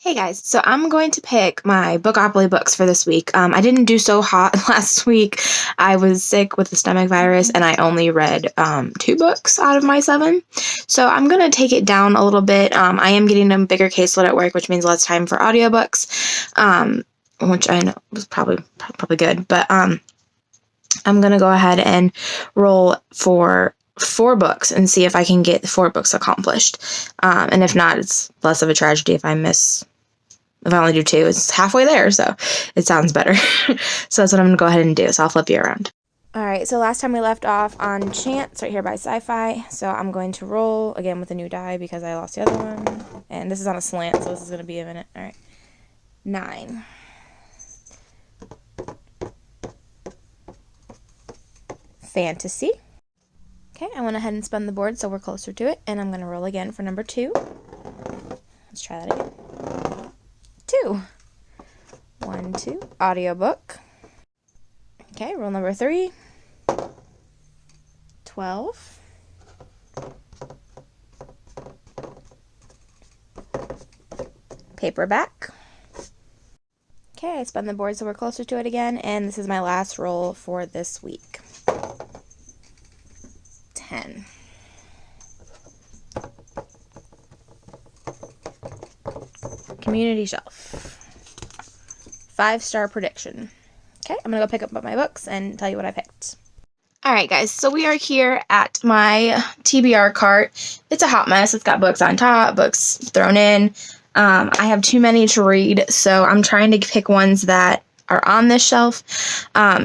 Hey guys, so I'm going to pick my Bookopoly books for this week. I didn't do so hot last week. I was sick with the stomach virus and I only read 2 books out of my 7. So I'm going to take it down a little bit. I am getting a bigger caseload at work, which means less time for audiobooks, which I know was probably good. But I'm going to go ahead and roll for 4 books and see if I can get the 4 books accomplished. And if not, it's less of a tragedy if I only do 2. It's halfway there, so it sounds better. So that's what I'm going to go ahead and do. So I'll flip you around. Alright, so last time we left off on Chance, right here by Sci-Fi. So I'm going to roll, again, with a new die because I lost the other one. And this is on a slant, so this is going to be a minute. Alright. 9. Fantasy. Okay, I went ahead and spun the board so we're closer to it. And I'm going to roll again for number 2. Let's try that again. 2. 1, 2. Audiobook. Okay, roll number 3. 12. Paperback. Okay, I spun the board so we're closer to it again. And this is my last roll for this week. 10. Community shelf. 5-star prediction. Okay, I'm going to go pick up my books and tell you what I picked. Alright guys, so we are here at my TBR cart. It's a hot mess. It's got books on top, books thrown in. I have too many to read, so I'm trying to pick ones that are on this shelf.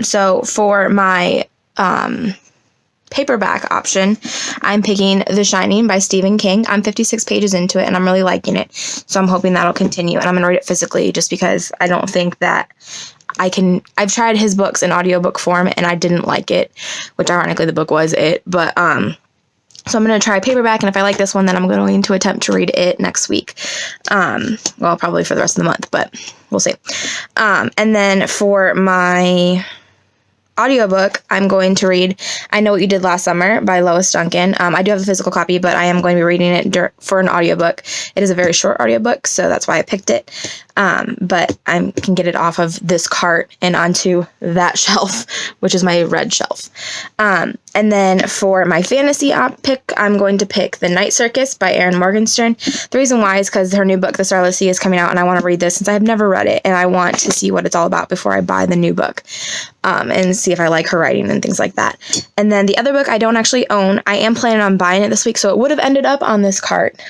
So for my paperback option, I'm picking The Shining by Stephen King. I'm 56 pages into it and I'm really liking it, so I'm hoping that'll continue, and I'm gonna read it physically just because I don't think that I've tried his books in audiobook form and I didn't like it, which ironically the book was it, but so I'm going to try paperback, and if I like this one, then I'm going to attempt to read it next week. Well, probably for the rest of the month, but we'll see. And then for my audiobook, I'm going to read I Know What You Did Last Summer by Lois Duncan. I do have a physical copy, but I am going to be reading it for an audiobook. It is a very short audiobook, so that's why I picked it. But I can get it off of this cart and onto that shelf, which is my red shelf. And then for my fantasy pick, I'm going to pick The Night Circus by Erin Morgenstern. The reason why is because her new book, The Starless Sea, is coming out, and I want to read this since I've never read it, and I want to see what it's all about before I buy the new book, and see if I like her writing and things like that. And then the other book I don't actually own. I am planning on buying it this week, so it would have ended up on this cart.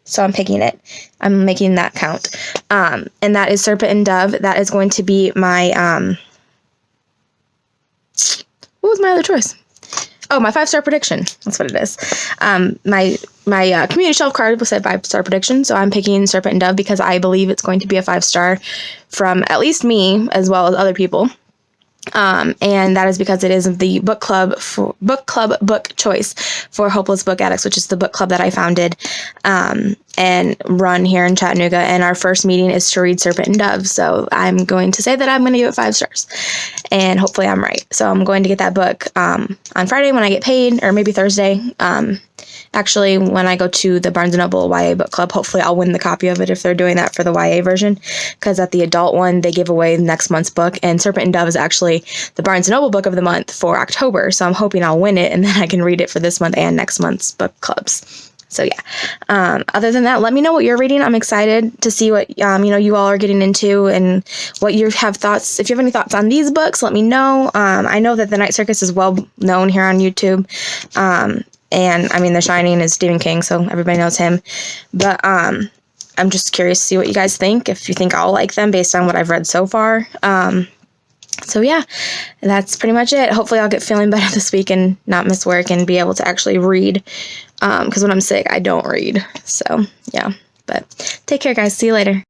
So I'm picking it. I'm making that count. And that is Serpent and Dove. That is going to be my, what was my other choice? Oh, my 5-star prediction. That's what it is. My community shelf card was said 5-star prediction, so I'm picking Serpent and Dove because I believe it's going to be a 5-star from at least me as well as other people. And that is because it is the book club book choice for Hopeless Book Addicts, which is the book club that I founded and run here in Chattanooga. And our first meeting is to read Serpent and Dove. So I'm going to say that I'm going to give it 5 stars, and hopefully I'm right. So I'm going to get that book on Friday when I get paid, or maybe Thursday. Actually, when I go to the Barnes & Noble YA book club, hopefully I'll win the copy of it if they're doing that for the YA version, because at the adult one, they give away next month's book, and Serpent and Dove is actually the Barnes & Noble book of the month for October, so I'm hoping I'll win it, and then I can read it for this month and next month's book clubs. So yeah, other than that, let me know what you're reading. I'm excited to see what, you all are getting into and what you have thoughts. If you have any thoughts on these books, let me know. I know that The Night Circus is well known here on YouTube. And I mean, The Shining is Stephen King, so everybody knows him. But I'm just curious to see what you guys think, if you think I'll like them based on what I've read so far. So yeah, that's pretty much it. Hopefully I'll get feeling better this week and not miss work and be able to actually read. Because when I'm sick, I don't read. So yeah, but take care, guys. See you later.